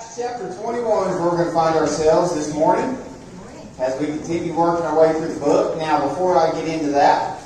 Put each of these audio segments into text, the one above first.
Acts chapter 21 is where we're going to find ourselves this morning as we continue working our way through the book. Now, before I get into that,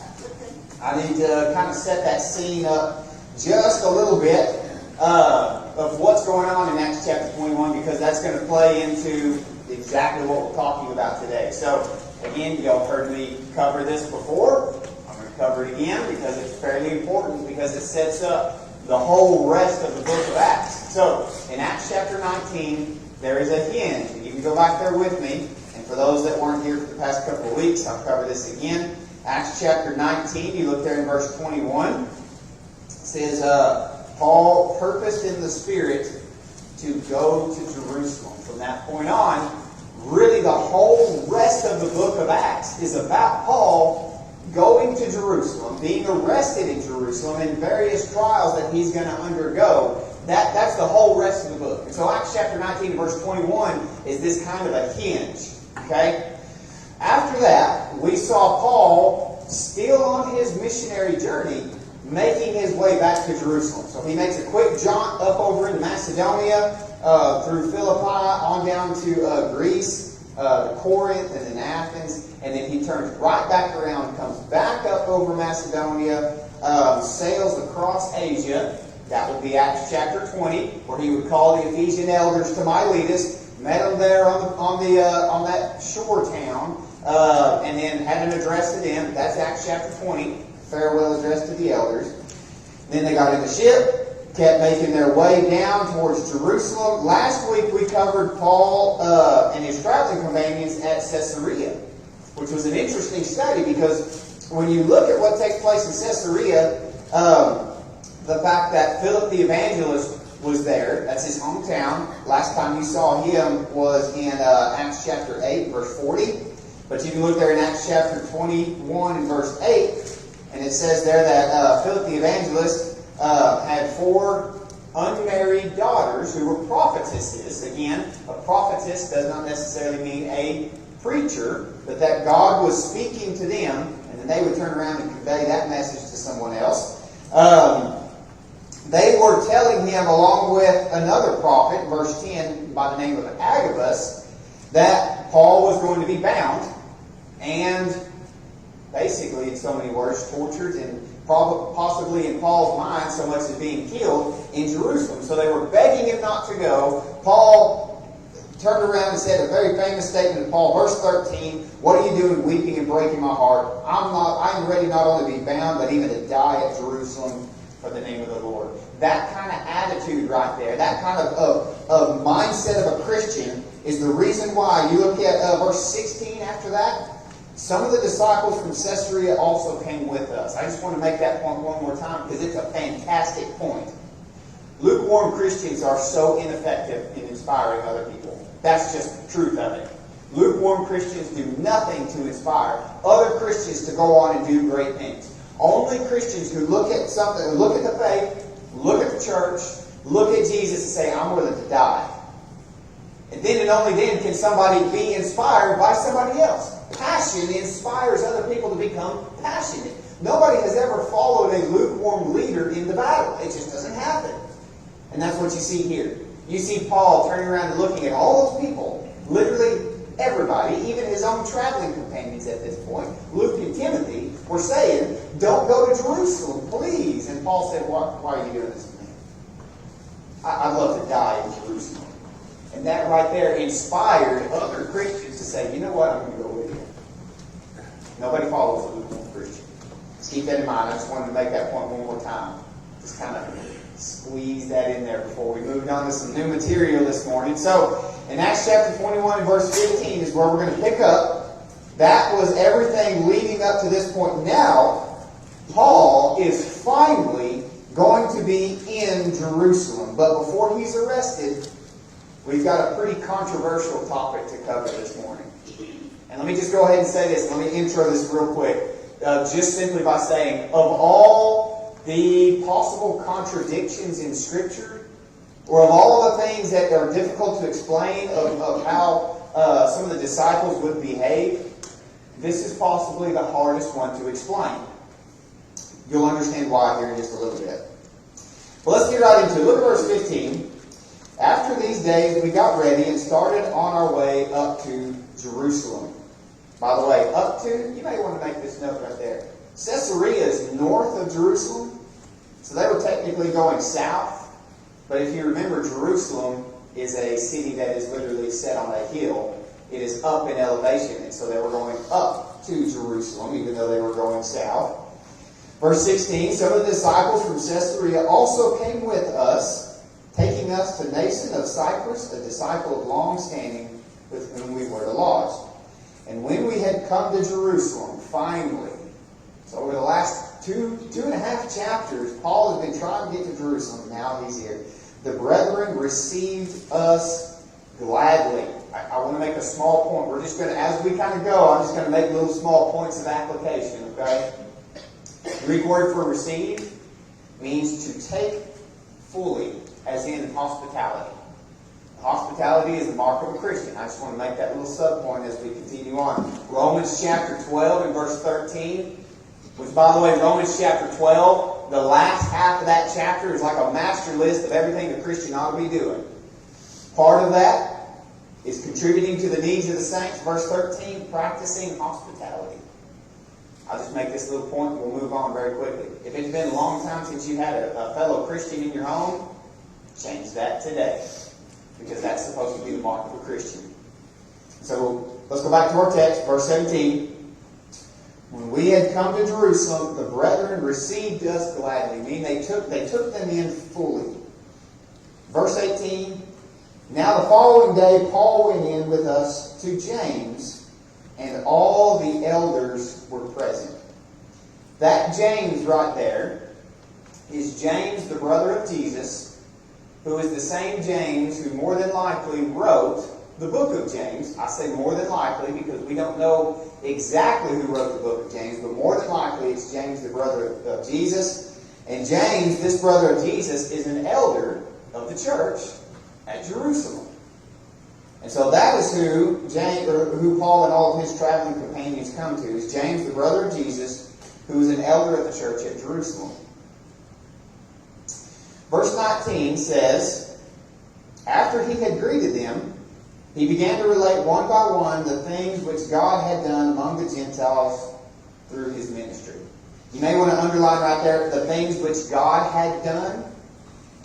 I need to kind of set that scene up just a little bit of what's going on in Acts chapter 21, because that's going to play into exactly what we're talking about today. So, again, y'all heard me cover this before. I'm going to cover it again because it's fairly important, because it sets up the whole rest of the book of Acts. So, in Acts chapter 19, there is a hinge. You can go back there with me. And for those that weren't here for the past couple of weeks, I'll cover this again. Acts chapter 19, you look there in verse 21. It says, Paul purposed in the Spirit to go to Jerusalem. From that point on, really the whole rest of the book of Acts is about Paul going to Jerusalem, being arrested in Jerusalem, and various trials that he's going to undergo. That's the whole rest of the book. And so Acts chapter 19 verse 21 is this kind of a hinge. Okay? After that, we saw Paul still on his missionary journey, making his way back to Jerusalem. So he makes a quick jaunt up over into Macedonia, through Philippi, on down to Greece, to Corinth, and then Athens. And then he turns right back around, comes back up over Macedonia, sails across Asia. That would be Acts chapter 20, where he would call the Ephesian elders to Miletus, met them there on that shore town, and then had an address to them. That's Acts chapter 20, farewell address to the elders. Then they got in the ship, kept making their way down towards Jerusalem. Last week we covered Paul and his traveling companions at Caesarea, which was an interesting study, because when you look at what takes place in Caesarea, the fact that Philip the evangelist was there, that's his hometown. Last time you saw him was in Acts chapter 8, verse 40. But you can look there in Acts chapter 21 and verse 8, and it says there that Philip the evangelist had 4 unmarried daughters who were prophetesses. Again, a prophetess does not necessarily mean a preacher, but that God was speaking to them, and then they would turn around and convey that message to someone else. They were telling him, along with another prophet, verse 10, by the name of Agabus, that Paul was going to be bound and basically, in so many words, tortured, and possibly in Paul's mind so much as being killed in Jerusalem. So they were begging him not to go. Paul turned around and said a very famous statement to Paul, verse 13, "What are you doing, weeping and breaking my heart? I am ready not only to be bound, but even to die at Jerusalem for the name of the Lord." That kind of attitude right there, that kind of mindset of a Christian, is the reason why you look at verse 16 after that. Some of the disciples from Caesarea also came with us. I just want to make that point one more time, because it's a fantastic point. Lukewarm Christians are so ineffective in inspiring other people. That's just the truth of it. Lukewarm Christians do nothing to inspire other Christians to go on and do great things. Only Christians who look at something, who look at the faith, look at the church, look at Jesus and say, "I'm willing to die." And then and only then can somebody be inspired by somebody else. Passion inspires other people to become passionate. Nobody has ever followed a lukewarm leader into battle. It just doesn't happen. And that's what you see here. You see Paul turning around and looking at all those people, literally everybody, even his own traveling companions at this point, Luke and Timothy, were saying, "Don't go to Jerusalem, please." And Paul said, why are you doing this to me? I'd love to die in Jerusalem. And that right there inspired other Christians to say, "You know what, I'm going to go with you." Nobody follows a lukewarm Christian. Just keep that in mind. I just wanted to make that point one more time. Just kind of squeeze that in there before we moved on to some new material this morning. So, in Acts chapter 21 and verse 15 is where we're going to pick up. That was everything leading up to this point. Now, Paul is finally going to be in Jerusalem. But before he's arrested, we've got a pretty controversial topic to cover this morning. And let me just go ahead and say this. Let me intro this real quick. Just simply by saying, of all the possible contradictions in Scripture, or of all the things that are difficult to explain of how some of the disciples would behave, this is possibly the hardest one to explain. You'll understand why here in just a little bit. Well, let's get right into it. Look at verse 15. After these days, we got ready and started on our way up to Jerusalem. By the way, up to, you may want to make this note right there. Caesarea is north of Jerusalem, so they were technically going south. But if you remember, Jerusalem is a city that is literally set on a hill. It is up in elevation, and so they were going up to Jerusalem, even though they were going south. Verse 16, some of the disciples from Caesarea also came with us, taking us to Nason of Cyprus, a disciple of long standing with whom we were to lodge. And when we had come to Jerusalem, finally, so over the last two and a half chapters, Paul has been trying to get to Jerusalem. Now he's here. The brethren received us gladly. I want to make a small point. We're just going to, as we kind of go, I'm just going to make little small points of application, okay? The Greek word for receive means to take fully, as in hospitality. Hospitality is the mark of a Christian. I just want to make that little sub-point as we continue on. Romans chapter 12 and verse 13, which, by the way, Romans chapter 12, the last half of that chapter is like a master list of everything a Christian ought to be doing. Part of that is contributing to the needs of the saints. Verse 13, practicing hospitality. I'll just make this little point and we'll move on very quickly. If it's been a long time since you had a fellow Christian in your home, change that today. Because that's supposed to be the mark of a Christian. So let's go back to our text, verse 17. When we had come to Jerusalem, the brethren received us gladly. Meaning they took them in fully. Verse 18. Now the following day Paul went in with us to James, and all the elders were present. That James right there is James, the brother of Jesus, who is the same James who more than likely wrote the book of James. I say more than likely because we don't know exactly who wrote the book of James, but more than likely it's James, the brother of Jesus. And James, this brother of Jesus, is an elder of the church at Jerusalem. And so that is who Paul and all of his traveling companions come to, is James, the brother of Jesus, who is an elder of the church at Jerusalem. Verse 19 says, after he had greeted them, he began to relate one by one the things which God had done among the Gentiles through his ministry. You may want to underline right there, the things which God had done,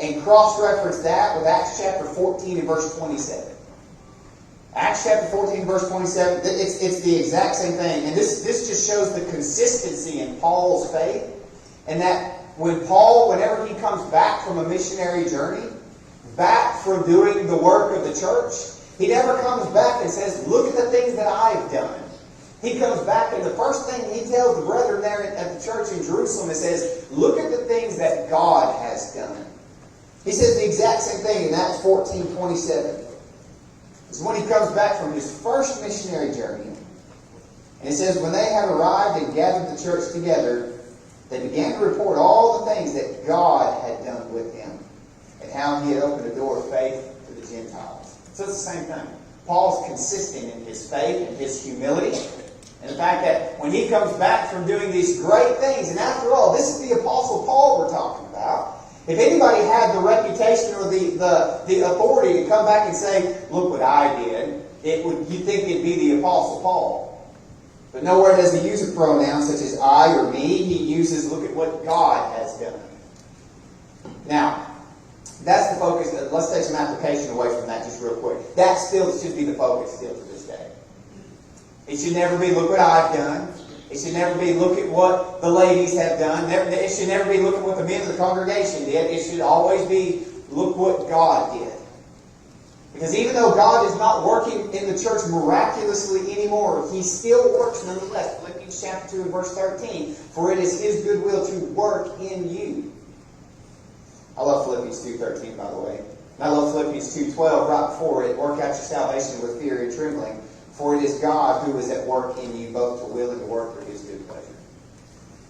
and cross-reference that with Acts chapter 14 and verse 27. Acts chapter 14 verse 27, it's the exact same thing. And this just shows the consistency in Paul's faith, and that when Paul, whenever he comes back from a missionary journey, back from doing the work of the church, he never comes back and says, look at the things that I've done. He comes back and the first thing he tells the brethren there at the church in Jerusalem, it says, look at the things that God has done. He says the exact same thing in Acts 14:27. It's when he comes back from his first missionary journey. And it says, when they had arrived and gathered the church together, they began to report all the things that God had done with him and how he had opened a door of faith to the Gentiles. So it's the same thing. Paul's consistent in his faith and his humility. And the fact that when he comes back from doing these great things, and after all, this is the Apostle Paul we're talking about. If anybody had the reputation or the authority to come back and say, look what I did, you'd think it'd be the Apostle Paul. But nowhere does he use a pronoun such as I or me. He uses, look at what God has done. Now, that's the focus. Let's take some application away from that just real quick. That still should be the focus still to this day. It should never be, look what I've done. It should never be, look at what the ladies have done. It should never be, look at what the men of the congregation did. It should always be, look what God did. Because even though God is not working in the church miraculously anymore, He still works nonetheless. Philippians chapter 2 and verse 13. For it is His good will to work in you. I love Philippians 2:13, by the way. And I love Philippians 2:12 right before it. Work out your salvation with fear and trembling. For it is God who is at work in you, both to will and to work for His good pleasure.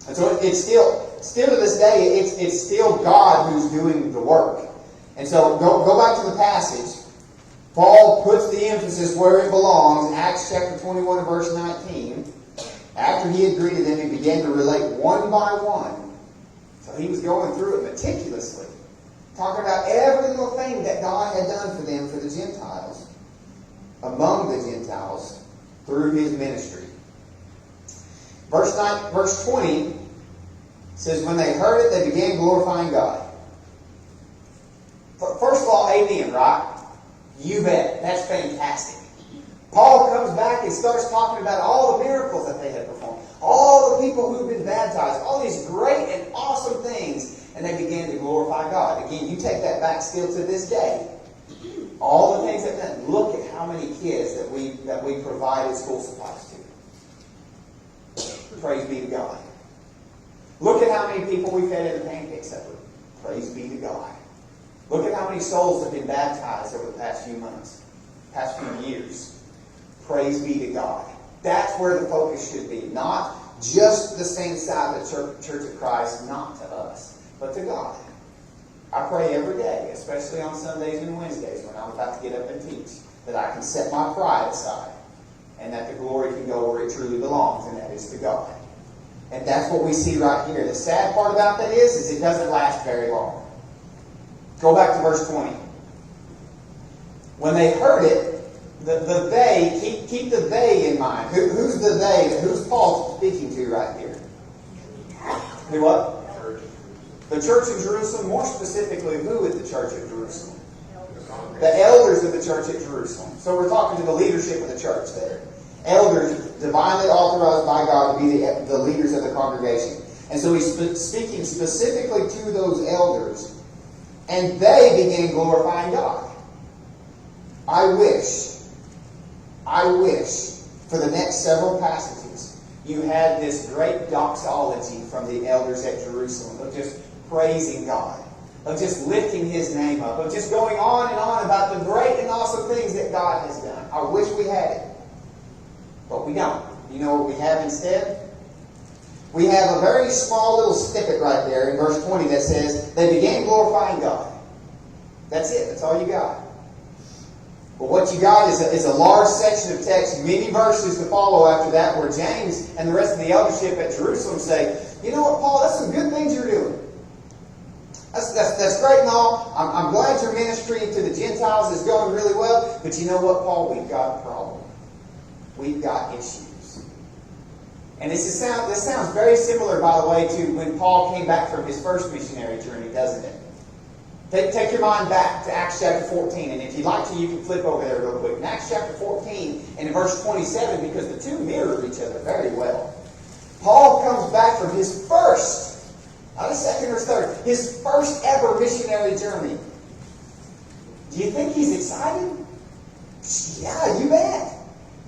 And so it's still to this day, it's still God who's doing the work. And so go back to the passage. Paul puts the emphasis where it belongs. Acts chapter 21 and verse 19. After he had greeted them, he began to relate one by one. So he was going through it meticulously. Talking about every little thing that God had done for them, for the Gentiles, among the Gentiles, through His ministry. Verse 20 says, when they heard it, they began glorifying God. First of all, amen, right? You bet. That's fantastic. Paul comes back and starts talking about all the miracles that they had performed. All the people who've been baptized. All these great and awesome things. And they began to glorify God. Again, you take that back still to this day. All the things that done. Look at how many kids that we provided school supplies to. Praise be to God. Look at how many people we fed at the pancake supper. Praise be to God. Look at how many souls have been baptized over the past few months, past few years. Praise be to God. That's where the focus should be. Not just the same side of the Church of Christ, not to us, but to God. I pray every day, especially on Sundays and Wednesdays when I'm about to get up and teach, that I can set my pride aside and that the glory can go where it truly belongs, and that is to God. And that's what we see right here. The sad part about that is it doesn't last very long. Go back to verse 20. When they heard it, the they, keep the they in mind. Who's the they? Who's Paul speaking to right here? Who what? The church of Jerusalem. More specifically, who is the church of Jerusalem? The elders of the church at Jerusalem. So we're talking to the leadership of the church there. Elders, divinely authorized by God to be the leaders of the congregation. And so he's speaking specifically to those elders. And they began glorifying God. I wish for the next several passages you had this great doxology from the elders at Jerusalem of just praising God, of just lifting His name up, of just going on and on about the great and awesome things that God has done. I wish we had it. But we don't. You know what we have instead? We have a very small little snippet right there in verse 20 that says, they began glorifying God. That's it. That's all you got. But what you got is a large section of text, many verses to follow after that, where James and the rest of the eldership at Jerusalem say, you know what, Paul, that's some good things you're doing. That's great and all. I'm glad your ministry to the Gentiles is going really well. But you know what, Paul? We've got a problem. We've got issues. And this sounds very similar, by the way, to when Paul came back from his first missionary journey, doesn't it? Take your mind back to Acts chapter 14. And if you'd like to, you can flip over there real quick. In Acts chapter 14 and in verse 27, because the two mirror each other very well. Paul comes back from his first, not his second or third, his first ever missionary journey. Do you think he's excited? Yeah, you bet.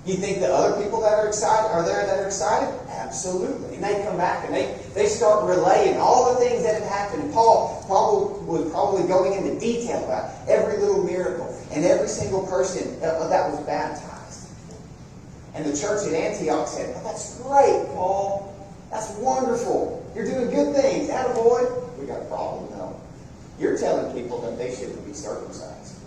You think the other people that are excited are there that are excited? Absolutely. And they come back and they start relaying all the things that had happened. And Paul was probably going into detail about every little miracle and every single person that was baptized. And the church at Antioch said, oh, that's great, Paul. That's wonderful. You're doing good things. Attaboy. We got a problem, though. You're telling people that they shouldn't be circumcised.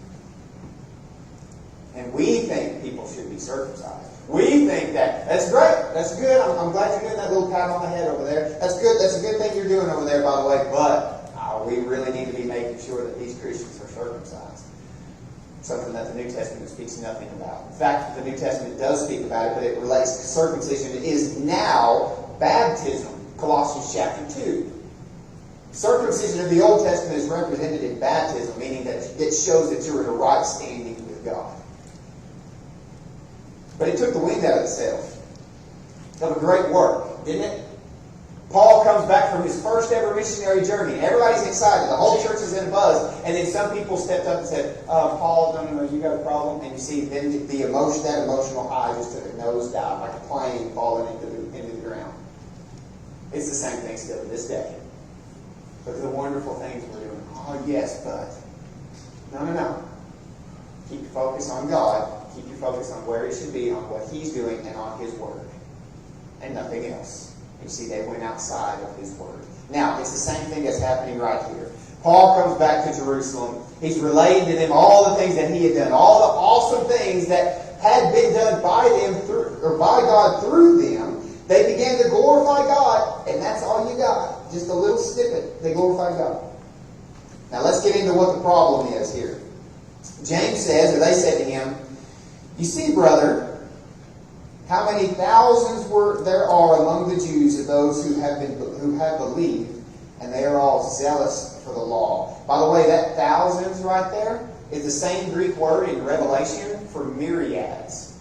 And we think people should be circumcised. We think that's great. That's good. I'm glad you're doing that little pat on the head over there. That's good. That's a good thing you're doing over there, by the way. But we really need to be making sure that these Christians are circumcised. Something that the New Testament speaks nothing about. In fact, the New Testament does speak about it, but it relates to circumcision. It is now baptism. Colossians chapter 2. Circumcision of the Old Testament is represented in baptism, meaning that it shows that you're in a right standing with God. But it took the wind out of the sails of a great work, didn't it? Paul comes back from his first ever missionary journey. Everybody's excited. The whole church is in a buzz. And then some people stepped up and said, Paul, no, you got a problem. And you see, then that emotional high just took a nosedive, like a plane falling into the ground. It's the same thing still to this day. Look at the wonderful things we're doing. Oh, yes, but no. Keep your focus on God. Keep your focus on where it should be, on what He's doing, and on His Word. And nothing else. You see, they went outside of His Word. Now, it's the same thing that's happening right here. Paul comes back to Jerusalem. He's relaying to them all the things that he had done, all the awesome things that had been done by them by God through them. They began to glorify God, and that's all you got. Just a little snippet. They glorify God. Now let's get into what the problem is here. James says, or they said to him, "You see, brother, how many thousands there are among the Jews of those who have believed, and they are all zealous for the law." By the way, that thousands right there is the same Greek word in Revelation for myriads.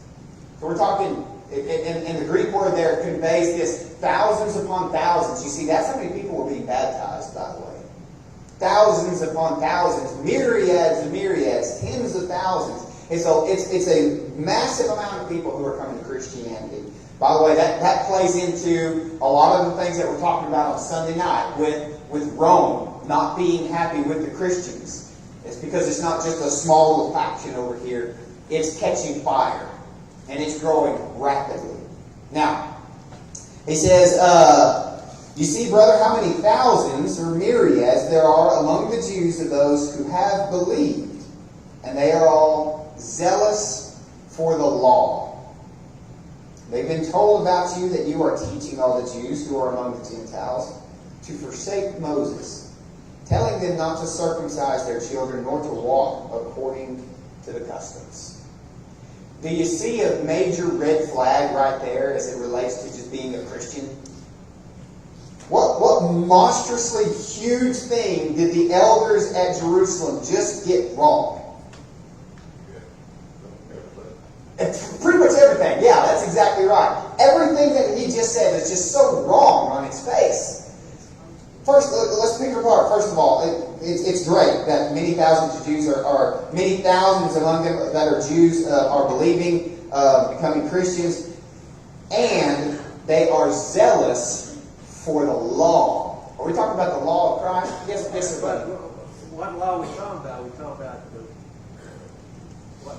So we're talking, and the Greek word there conveys this thousands upon thousands. You see, that's how many people were being baptized, by the way. Thousands upon thousands, myriads and myriads, tens of thousands. And so it's a massive amount of people who are coming to Christianity. By the way, that plays into a lot of the things that we're talking about on Sunday night with Rome not being happy with the Christians. It's because it's not just a small little faction over here. It's catching fire. And it's growing rapidly. Now, he says, "You see, brother, how many thousands or myriads there are among the Jews of those who have believed, and they are all zealous for the law. They've been told about you that you are teaching all the Jews who are among the Gentiles to forsake Moses, telling them not to circumcise their children nor to walk according to the customs." Do you see a major red flag right there as it relates to just being a Christian? What monstrously huge thing did the elders at Jerusalem just get wrong? Pretty much everything. Yeah, that's exactly right. Everything that he just said is just so wrong on its face. First, let's pick it apart. First of all, it's great that many thousands of Jews are many thousands among them that are Jews are believing, becoming Christians, and they are zealous for the law. Are we talking about the law of Christ? Yes, yes, sir. What law are we talking about? We talking about what?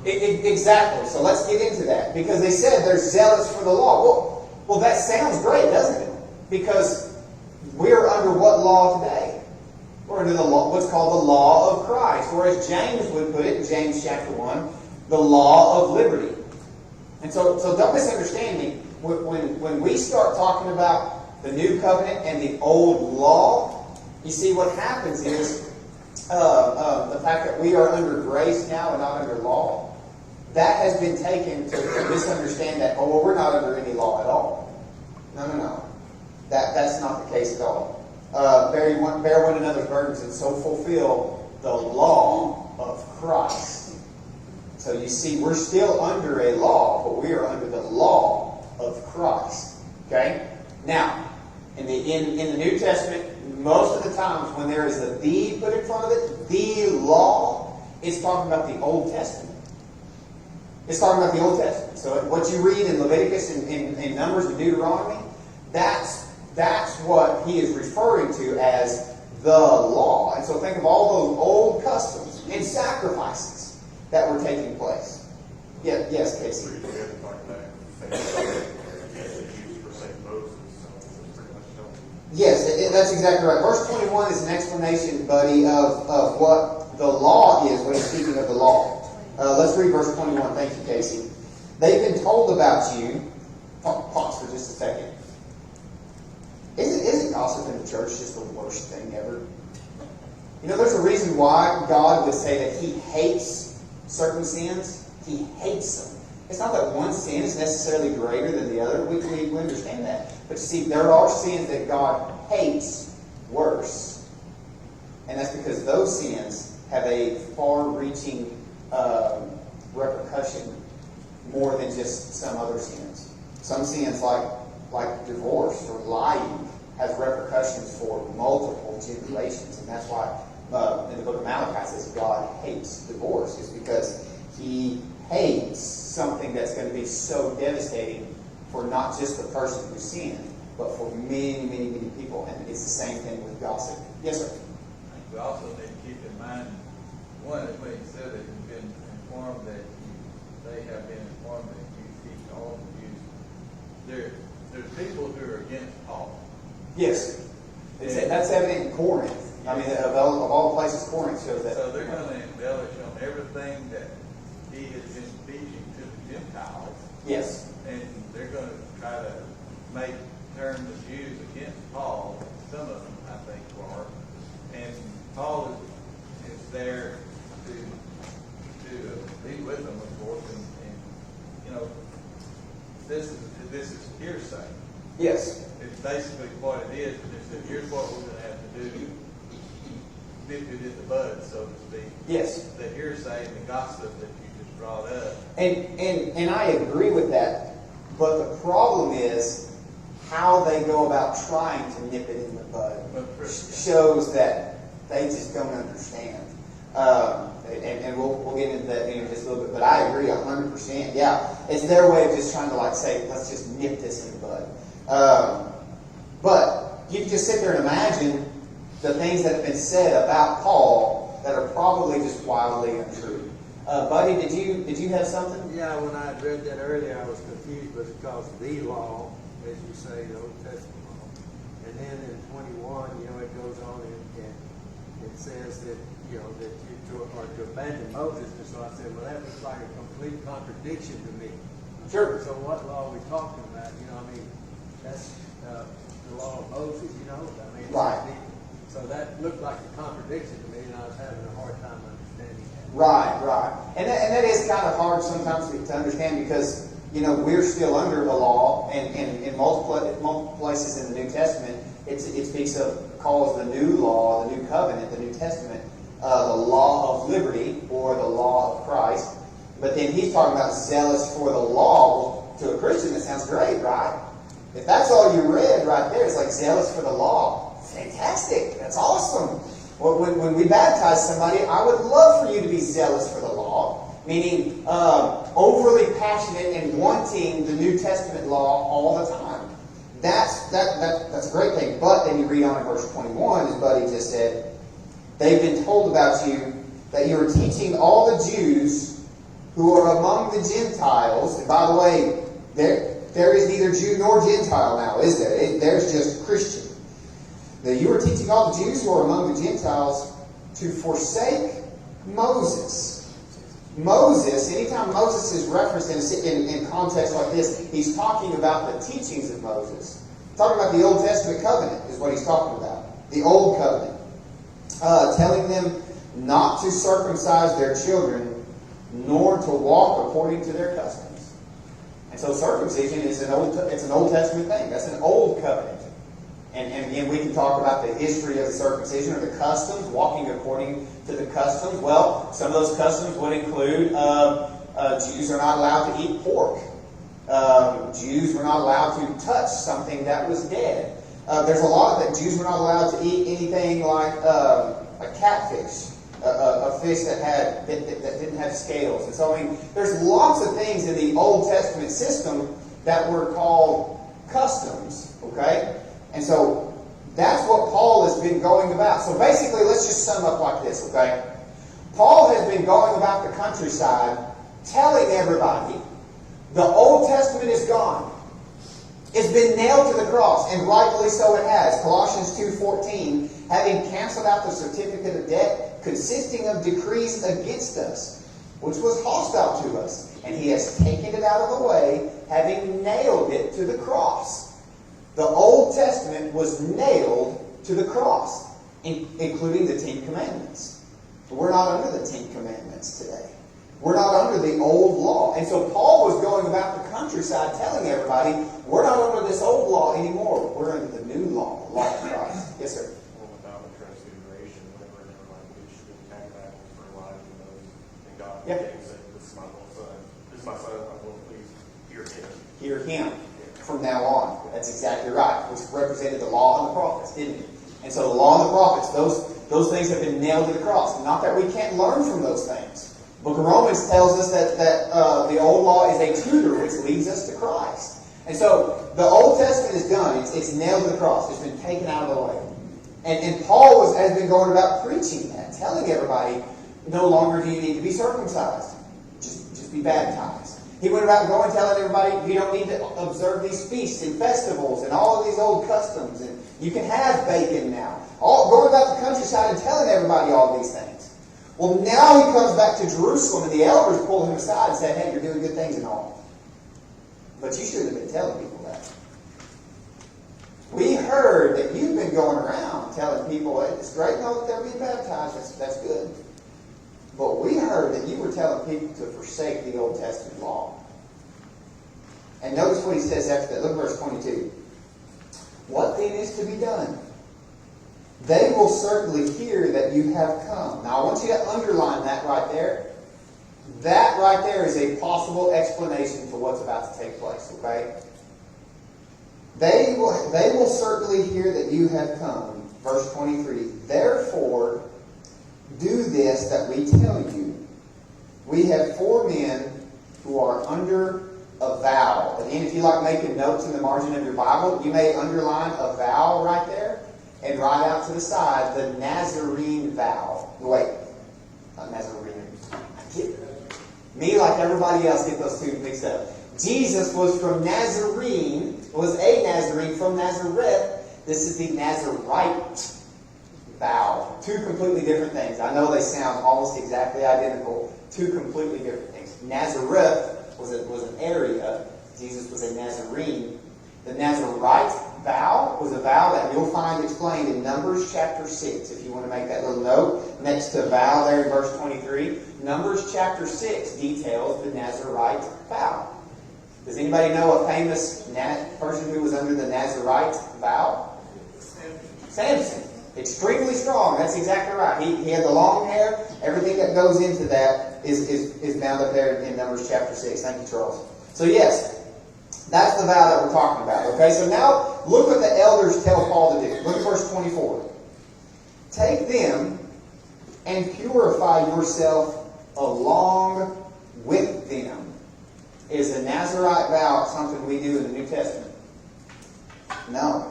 Exactly. So let's get into that, because they said they're zealous for the law. Well, that sounds great, doesn't it? Because we're under what law today? We're under the law, what's called the law of Christ, or as James would put it in James chapter 1, the law of liberty. And so don't misunderstand me. When we start talking about the new covenant and the old law, you see what happens is the fact that we are under grace now and not under law, that has been taken to misunderstand that, well, we're not under any law at all. No. That's not the case at all. Bear one another's burdens and so fulfill the law of Christ. So you see, we're still under a law, but we are under the law of Christ. Okay? Now, in the New Testament, most of the times when there is a "the" put in front of it, the law, it's talking about the Old Testament. It's talking about the Old Testament. So what you read in Leviticus and in Numbers and Deuteronomy, that's what he is referring to as the law. And so think of all those old customs and sacrifices that were taking place. Yeah, yes, Casey. Yes, that's exactly right. Verse 21 is an explanation, buddy, of what the law is when he's speaking of the law. Let's read verse 21. Thank you, Casey. They've been told about you. Pause for just a second. Isn't gossip in the church just the worst thing ever? You know, there's a reason why God would say that He hates certain sins. He hates them. It's not that one sin is necessarily greater than the other. We understand that. But you see, there are sins that God hates worse. And that's because those sins have a far-reaching repercussion more than just some other sins. Some sins like divorce or lying has repercussions for multiple generations. And that's why in the book of Malachi it says God hates divorce. It's because He hates something that's going to be so devastating for not just the person who sinned, but for many, many, many people. And it's the same thing with gossip. Yes, sir? We also need to keep in mind, one is when he said that you've been informed that they have been informed that you teach all the Jews. There's people who are against Paul. Yes. That's evident in Corinth. I mean, of all places, Corinth shows that. So they're going to embellish on everything that he has been teaching to the Gentiles. Yes. And they're going to try to turn the Jews against Paul. Some of them, I think, are. And Paul is there to be with them, of course, and this is hearsay. Yes. It's basically what it is. It says, here's what we're going to have to do. Nip it in the bud, so to speak. Yes. The hearsay and the gossip that you just brought up. And I agree with that, but the problem is how they go about trying to nip it in the bud shows that they just don't understand. And we'll get into that in just a little bit, but I agree 100%. Yeah, it's their way of just trying to like say, let's just nip this in the bud. But you can just sit there and imagine the things that have been said about Paul that are probably just wildly untrue. Buddy, did you have something? Yeah, when I had read that earlier, I was confused, but it's called the law, as you say, the Old Testament law. And then in 21, it goes on and it says that, that you are to abandon Moses. And so I said, well, that looks like a complete contradiction to me. Sure. So what law are we talking about? That's the law of Moses, Right. So that looked like a contradiction to me, and I was having a hard time understanding that. Right. And that is kind of hard sometimes to understand because, we're still under the law, and in multiple places in the New Testament, it speaks of, calls the new law, the new covenant, the New Testament, the law of liberty, or the law of Christ. But then he's talking about zealous for the law. Well, to a Christian, that sounds great, right? If that's all you read right there, it's like zealous for the law. Fantastic. That's awesome. Well, when we baptize somebody, I would love for you to be zealous for the law, meaning overly passionate and wanting the New Testament law all the time. That's a great thing. But then you read on in verse 21, as Buddy just said, they've been told about you that you are teaching all the Jews who are among the Gentiles. And by the way, there is neither Jew nor Gentile now, is there? There's just Christian. That you are teaching all the Jews who are among the Gentiles to forsake Moses. Moses, anytime Moses is referenced in context like this, he's talking about the teachings of Moses. Talking about the Old Testament covenant is what he's talking about. The Old Covenant. Telling them not to circumcise their children, nor to walk according to their customs. And so circumcision is an Old Testament thing. That's an Old Covenant. And again, we can talk about the history of the circumcision or the customs, walking according to the customs. Well, some of those customs would include Jews are not allowed to eat pork. Jews were not allowed to touch something that was dead. There's a lot that Jews were not allowed to eat anything like a catfish, a fish that didn't have scales. And so, there's lots of things in the Old Testament system that were called customs. Okay. And so that's what Paul has been going about. So basically, let's just sum up like this, okay? Paul has been going about the countryside telling everybody the Old Testament is gone. It's been nailed to the cross, and rightfully so it has. Colossians 2:14, having canceled out the certificate of debt consisting of decrees against us, which was hostile to us, and he has taken it out of the way, having nailed it to the cross. The Old Testament was nailed to the cross, including the Ten Commandments. We're not under the Ten Commandments today. We're not under the old law. And so Paul was going about the countryside telling everybody, we're not under this old law anymore. We're under the new law, the law of Christ. Yes, sir? Well, without the transfiguration, whenever they were like, we should be tabernacles for Elijah and those, and God came and said, this is my little son. This is my son, my little, please hear him. Hear him. From now on. That's exactly right. Which represented the law and the prophets, didn't it? And so the law and the prophets, those things have been nailed to the cross. Not that we can't learn from those things. The book of Romans tells us that the old law is a tutor which leads us to Christ. And so the Old Testament is done. It's nailed to the cross. It's been taken out of the way. And Paul has been going about preaching that, telling everybody, no longer do you need to be circumcised. Just be baptized. He went about going telling everybody, you don't need to observe these feasts and festivals and all of these old customs. And you can have bacon now. Going about the countryside and telling everybody all these things. Well, now he comes back to Jerusalem and the elders pull him aside and say, hey, you're doing good things and all. But you shouldn't have been telling people that. We heard that you've been going around telling people, hey, it's great to know that they're being baptized. That's good. but we heard that you were telling people to forsake the Old Testament law. And notice what he says after that. Look at verse 22. What then is to be done? They will certainly hear that you have come. Now I want you to underline that right there. That right there is a possible explanation for what's about to take place, okay? They will certainly hear that you have come. Verse 23. Therefore, do this that we tell you. We have 4 men who are under a vow. Again, if you like making notes in the margin of your Bible, you may underline a vow right there and write out to the side the Nazarene vow. Wait, not Nazarene. Me, like everybody else, get those two mixed up. Jesus was from Nazarene, was a Nazarene from Nazareth. This is the Nazarite vow. 2 completely different things. I know they sound almost exactly identical. 2 completely different things. Nazareth was an area. Jesus was a Nazarene. The Nazarite vow was a vow that you'll find explained in Numbers chapter 6. If you want to make that little note next to vow there in verse 23. Numbers chapter 6 details the Nazarite vow. Does anybody know a famous person who was under the Nazarite vow? Samson. Extremely strong. That's exactly right. He had the long hair. Everything that goes into that is bound up there in Numbers chapter 6. Thank you, Charles. So yes, that's the vow that we're talking about. Okay, so now look what the elders tell Paul to do. Look at verse 24. Take them and purify yourself along with them. Is a Nazarite vow something we do in the New Testament? No.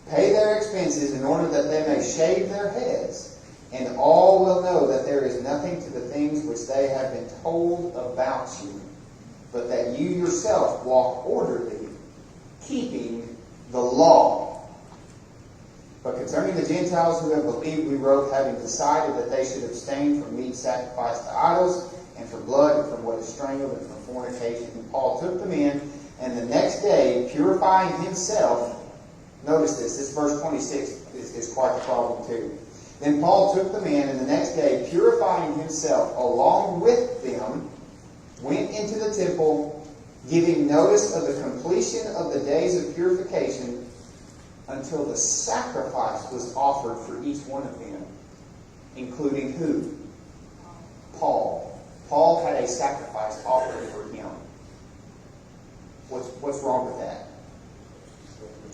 Pay their expenses in order that they may shave their heads, and all will know that there is nothing to the things which they have been told about you, but that you yourself walk orderly, keeping the law. But concerning the Gentiles who have believed, we wrote, having decided that they should abstain from meat sacrificed to idols, and from blood, and from what is strangled, and from fornication. And Paul took them in, and the next day, purifying himself. Notice this verse 26 is quite the problem too. Then Paul took them in, and the next day, purifying himself along with them, went into the temple, giving notice of the completion of the days of purification, until the sacrifice was offered for each one of them, including who? Paul. Paul had a sacrifice offered for him. What's wrong with that?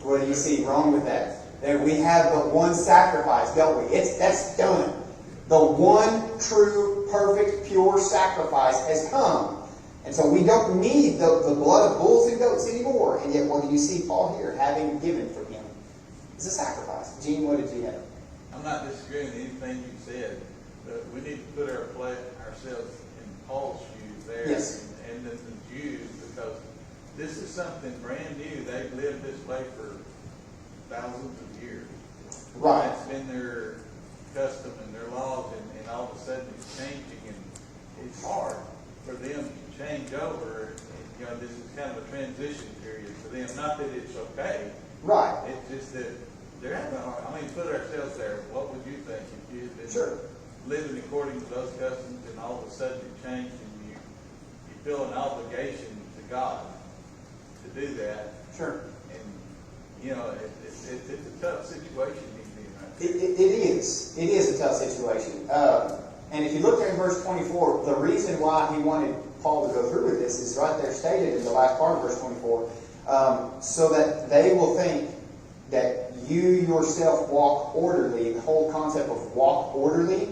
What do you see wrong with that? There we have but one sacrifice, don't we? That's done. The one true, perfect, pure sacrifice has come. And so we don't need the blood of bulls and goats anymore. And yet what do you see Paul here having given for him? It's a sacrifice. Gene, what did you have? I'm not disagreeing with anything you said, but we need to put ourselves in Paul's shoes there. Yes. And the Jews, because this is something brand new. They've lived this way for thousands of years. Right. It's been their custom and their laws, and all of a sudden it's changing, and it's hard for them to change over. You know, this is kind of a transition period for them. Not that it's okay. Right. It's just that they're having a hard. I mean, put ourselves there. What would you think if you had been living according to those customs, and all of a sudden it changed, and you feel an obligation to God to do that? Sure. And you know, it's a tough situation he's in right now. It is. It is a tough situation. And if you look there in verse 24, the reason why he wanted Paul to go through with this is right there stated in the last part of verse 24, so that they will think that you yourself walk orderly. The whole concept of walk orderly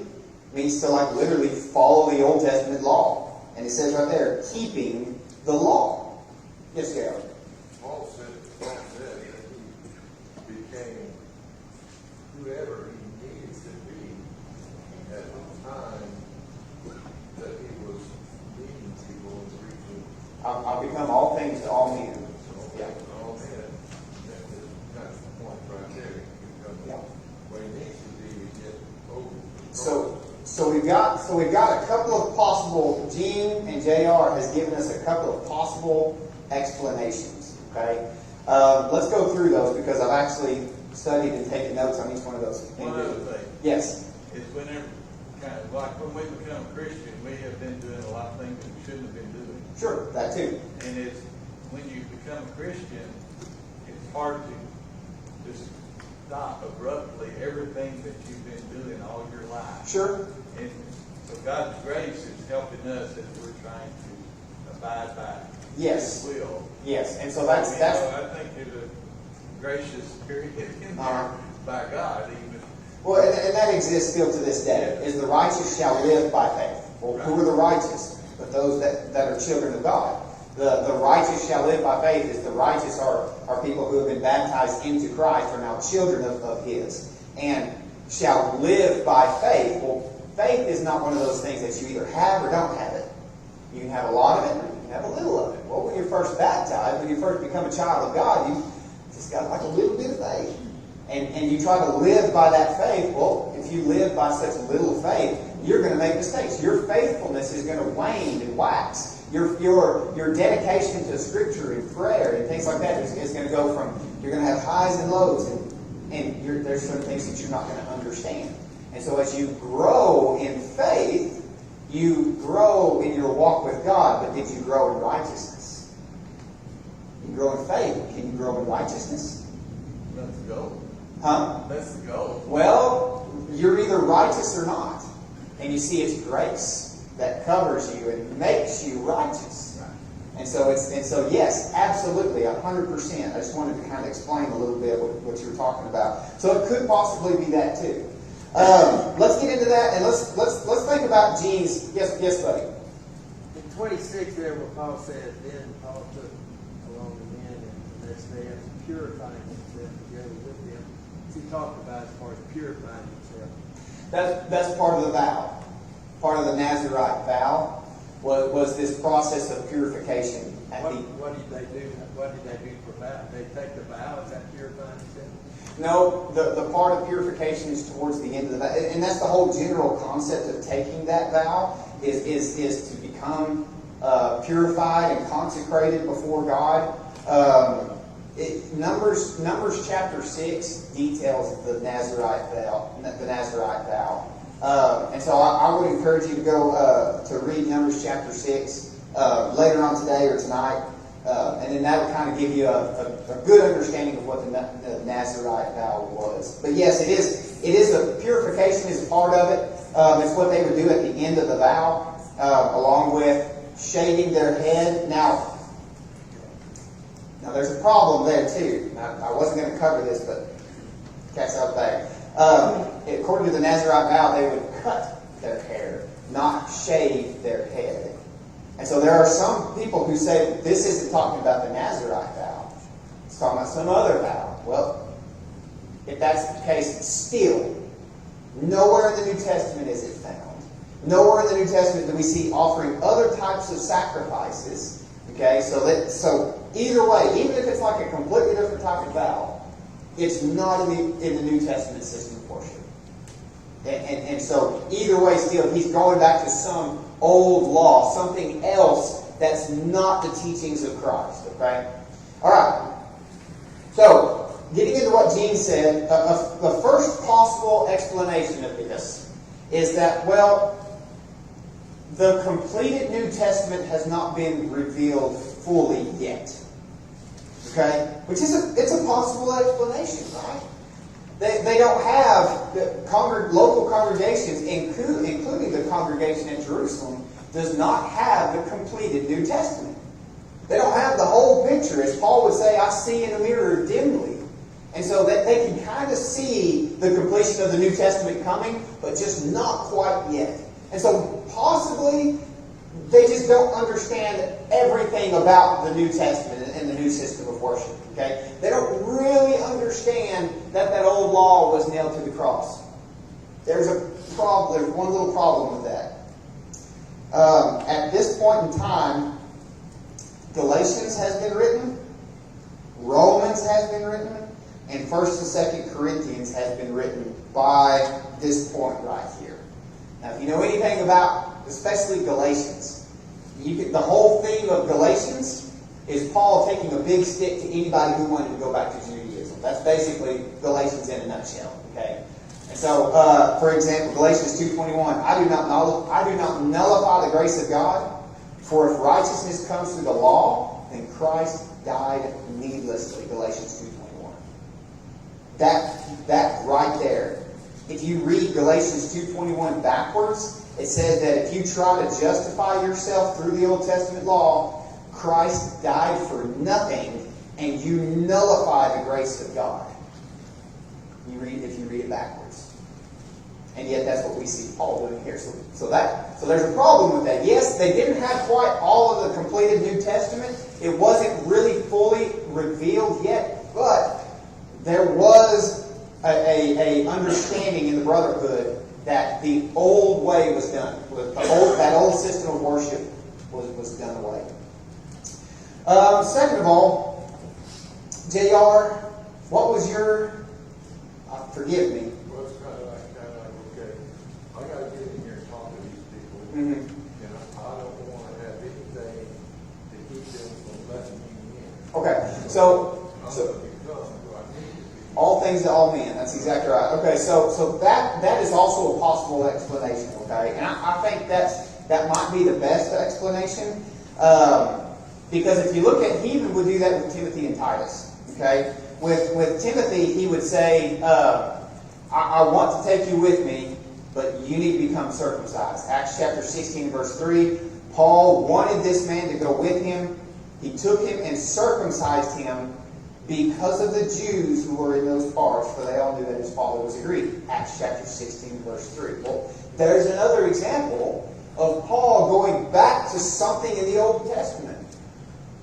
means to like literally follow the Old Testament law. And it says right there, keeping the law. Yes, Gary. Paul said that he became whoever he needed to be at the time that he was leading people and preaching. I'll become all things to all men. Yeah. All men. That's the point right there. He becomes where he needs to be to get over. So we've got a couple of possible. Gene and JR has given us a couple of possible explanations. Okay, let's go through those because I've actually studied and taken notes on each one of those. One other thing. Yes. Is whenever kind of like when we become Christian, we have been doing a lot of things that we shouldn't have been doing. Sure, that too. And it's when you become a Christian, it's hard to just stop abruptly everything that you've been doing all your life. Sure. And so God's grace is helping us as we're trying to abide by Yes. His will. Yes, and so that's I think there's a gracious period in there by God even. well, and that exists still to this day. Is the righteous shall live by faith. Well, who are the righteous? But those that are children of God. The righteous shall live by faith is the righteous are people who have been baptized into Christ, are now children of His, and shall live by faith. Well, faith is not one of those things that you either have or don't have it. You can have a lot of it, or you can have a little of it. Well, when you're first baptized, when you first become a child of God, you just got like a little bit of faith. And you try to live by that faith. Well, if you live by such little faith, you're going to make mistakes. Your faithfulness is going to wane and wax. Your dedication to Scripture and prayer and things like that is going to go from, you're going to have highs and lows, and there's some things that you're not going to understand. And so as you grow in faith, you grow in your walk with God, but did you grow in righteousness? You grow in faith, can you grow in righteousness? Let's go. Huh? Let's go. Well, you're either righteous or not. And you see it's grace that covers you and makes you righteous. And so yes, absolutely, 100%. I just wanted to kind of explain a little bit what you were talking about. So it could possibly be that too. Let's get into that, and let's think about Gene's. Yes, buddy. In 26 there, where Paul says, then Paul took along the men, and the next day after purifying himself together with them. What's he talked about as far as purifying himself? That's part of the vow. Part of the Nazirite vow was this process of purification. What did they do? What did they do for vow? They take the vow. Is that purifying themselves? No, the part of purification is towards the end of the vow, and that's the whole general concept of taking that vow is to become purified and consecrated before God. Numbers chapter 6 details the Nazirite vow. And so I would encourage you to go to read Numbers chapter 6 later on today or tonight. And then that would kind of give you a good understanding of what the Nazirite vow was. But yes, it is a purification is a part of it. It's what they would do at the end of the vow, along with shaving their head. Now there's a problem there too. I wasn't going to cover this, but cat's out of the bag. According to the Nazirite vow, they would cut their hair, not shave their head. And so there are some people who say this isn't talking about the Nazirite vow. It's talking about some other vow. Well, if that's the case, still, nowhere in the New Testament is it found. Nowhere in the New Testament do we see offering other types of sacrifices. Okay, so either way, even if it's like a completely different type of vow, it's not in the New Testament system of worship. And so either way, still, he's going back to some old law, something else that's not the teachings of Christ. Okay? All right. So, getting into what Gene said, the first possible explanation of this is that, well, the completed New Testament has not been revealed fully yet. Okay? Which is a possible explanation, right? They don't have local congregations, including the congregation in Jerusalem, does not have the completed New Testament. They don't have the whole picture. As Paul would say, I see in a mirror dimly. And so that they can kind of see the completion of the New Testament coming, but just not quite yet. And so possibly they just don't understand everything about the New Testament and the new system of worship. Okay? They don't really understand that old law was nailed to the cross. There's a problem. There's one little problem with that. At this point in time, Galatians has been written, Romans has been written, and 1st and 2nd Corinthians has been written by this point right here. Now, if you know anything about, especially Galatians, the whole theme of Galatians is Paul taking a big stick to anybody who wanted to go back to Judaism. That's basically Galatians in a nutshell. Okay, And so, for example, Galatians 2:21, I do not nullify the grace of God, for if righteousness comes through the law, then Christ died needlessly. Galatians 2:21. That right there. If you read Galatians 2:21 backwards, it says that if you try to justify yourself through the Old Testament law, Christ died for nothing, and you nullify the grace of God. If you read it backwards. And yet that's what we see Paul doing here. So there's a problem with that. Yes, they didn't have quite all of the completed New Testament. It wasn't really fully revealed yet, but there was a understanding in the brotherhood that the old way was done. That old system of worship was done away. Second of all, JR, what was your... forgive me. Well, it's kind of like, okay, I got to get in here and talk to these people. Mm-hmm. And I don't want to have anything to keep them from letting me in. Okay, so I'm going to become who I need to be. all things to all men. That's exactly right. Okay, so that is also a possible explanation. Okay, and I think that might be the best explanation because if you look at, he even would do that with Timothy and Titus. Okay, with Timothy, he would say, I want to take you with me, but you need to become circumcised. Acts chapter 16, verse 3. Paul wanted this man to go with him. He took him and circumcised him because of the Jews who were in those parts, for they all knew that his father was a Greek. Acts chapter 16, verse 3. Well, there's another example of Paul going back to something in the Old Testament.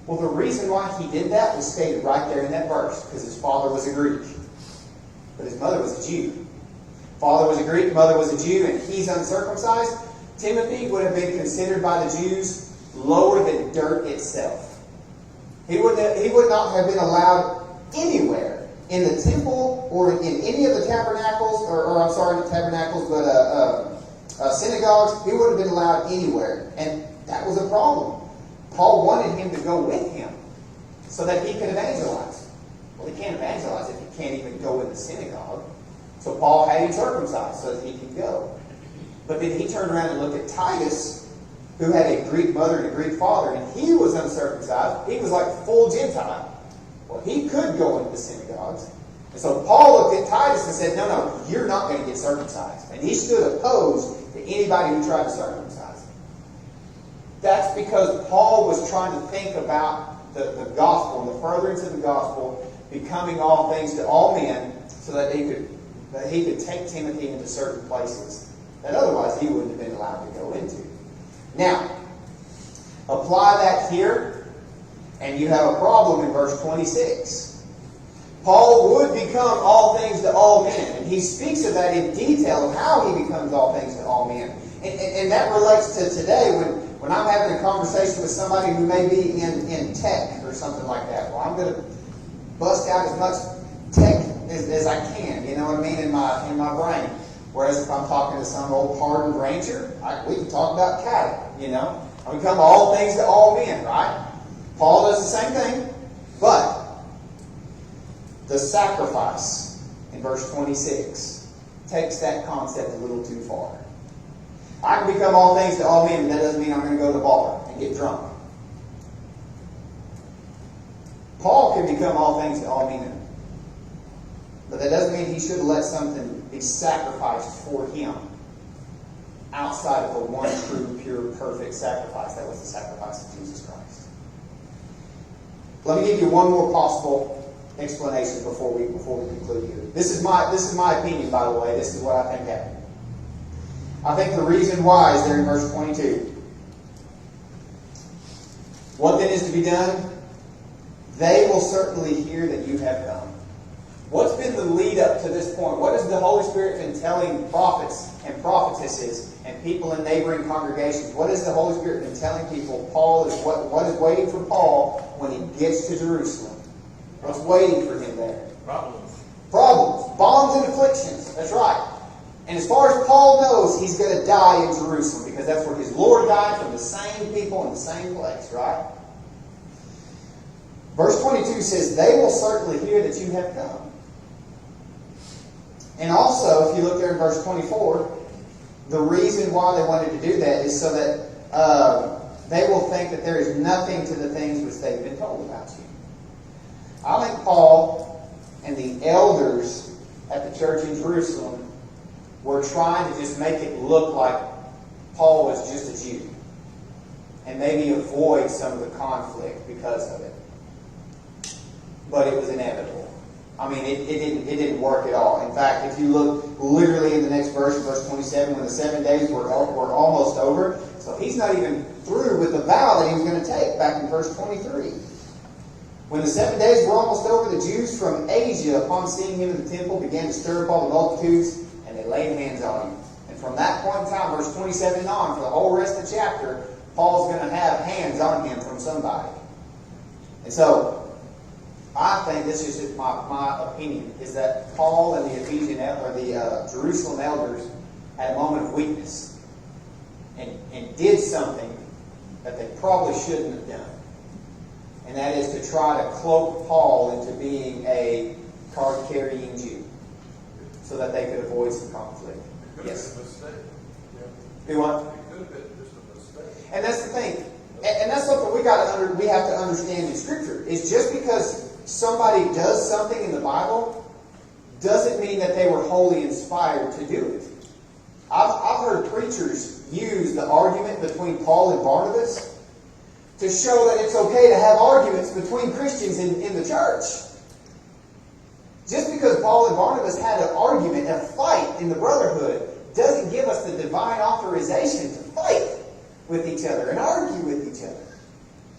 Well, the reason why he did that was stated right there in that verse, because his father was a Greek, but his mother was a Jew. Father was a Greek, mother was a Jew, and he's uncircumcised. Timothy would have been considered by the Jews lower than dirt itself. He would not have been allowed anywhere in the temple or in any of the tabernacles, not tabernacles, but synagogues. He wouldn't have been allowed anywhere, and that was a problem. Paul wanted him to go with him so that he could evangelize. Well, he can't evangelize if he can't even go in the synagogue. So Paul had him circumcised so that he could go. But then he turned around and looked at Titus, who had a Greek mother and a Greek father, and he was uncircumcised. He was like full Gentile. Well, he could go into the synagogues. And so Paul looked at Titus and said, no, you're not going to get circumcised. And he stood opposed to anybody who tried to circumcise him. That's because Paul was trying to think about the gospel and the furtherance of the gospel becoming all things to all men, so that he could take Timothy into certain places that otherwise he wouldn't have been allowed to go into. Now, apply that here, and you have a problem in verse 26. Paul would become all things to all men, and he speaks of that in detail of how he becomes all things to all men. And that relates to today when I'm having a conversation with somebody who may be in tech or something like that. Well, I'm going to bust out as much tech as I can, you know what I mean, in my brain. Whereas if I'm talking to some old hardened ranger, we can talk about cattle, you know. I become all things to all men, right? Paul does the same thing, but the sacrifice in verse 26 takes that concept a little too far. I can become all things to all men, but that doesn't mean I'm going to go to the bar and get drunk. Paul can become all things to all men, but that doesn't mean he should let something be sacrificed for him outside of the one true, pure, perfect sacrifice. That was the sacrifice of Jesus Christ. Let me give you one more possible explanation before we conclude here. This is my opinion, by the way. This is what I think happened. I think the reason why is there in verse 22. What then is to be done? They will certainly hear that you have come. What's been the lead up to this point? What has the Holy Spirit been telling prophets and prophetesses and people in neighboring congregations? What has the Holy Spirit been telling people? What is waiting for Paul when he gets to Jerusalem? What's waiting for him there? Problems. Bonds and afflictions. That's right. And as far as Paul knows, he's going to die in Jerusalem because that's where his Lord died, from the same people in the same place, right? Verse 22 says, they will certainly hear that you have come. And also, if you look there in verse 24, the reason why they wanted to do that is so that they will think that there is nothing to the things which they've been told about you. I think Paul and the elders at the church in Jerusalem were trying to just make it look like Paul was just a Jew and maybe avoid some of the conflict because of it. But it was inevitable. I mean, it didn't work at all. In fact, if you look literally in the next verse, verse 27, when the 7 days were almost over, so he's not even through with the vow that he was going to take back in verse 23. When the 7 days were almost over, the Jews from Asia, upon seeing him in the temple, began to stir up all the multitudes, and they laid hands on him. And from that point in time, verse 27 and on, for the whole rest of the chapter, Paul's going to have hands on him from somebody. And so, I think, this is just my opinion, is that Paul and the Jerusalem elders had a moment of weakness and did something that they probably shouldn't have done. And that is to try to cloak Paul into being a card-carrying Jew so that they could avoid some conflict. Yes? It could have been a mistake. Do what? It could have been just a mistake. And that's the thing. And that's something we have to understand in Scripture. Is just because somebody does something in the Bible doesn't mean that they were wholly inspired to do it. I've heard preachers use the argument between Paul and Barnabas to show that it's okay to have arguments between Christians in the church. Just because Paul and Barnabas had an argument, a fight in the brotherhood, doesn't give us the divine authorization to fight with each other and argue with each other.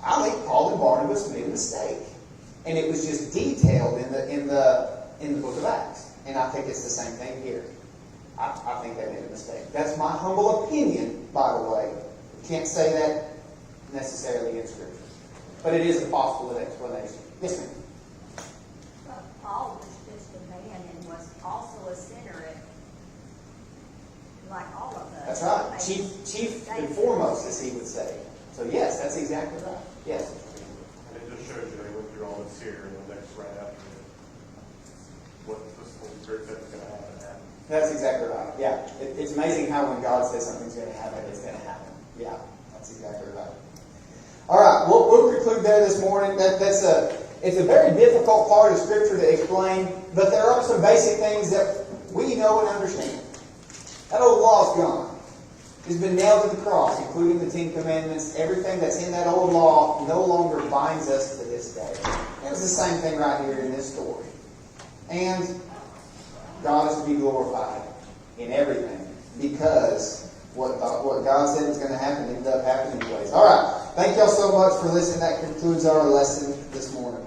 I think Paul and Barnabas made a mistake. And it was just detailed in the book of Acts. And I think it's the same thing here. I think they made a mistake. That's my humble opinion, by the way. You can't say that necessarily in Scripture. But it is a possible explanation. Yes, ma'am. But Paul was just a man and was also a sinner, like all of us. That's right. Chief and foremost, as he would say. So yes, that's exactly right. Yes. And it just shows you they went through all this here, and the next right after it, what the Holy Spirit said was going to happen. That's exactly right. Yeah. It's amazing how when God says something's going to happen, it's going to happen. Yeah. That's exactly right. All right. We'll conclude there this morning. It's a very difficult part of Scripture to explain, but there are some basic things that we know and understand. That old law is gone. It's been nailed to the cross, including the Ten Commandments. Everything that's in that old law no longer binds us to this day. It was the same thing right here in this story. And God is to be glorified in everything because what God said was going to happen ended up happening anyways. All right. Thank y'all so much for listening. That concludes our lesson this morning.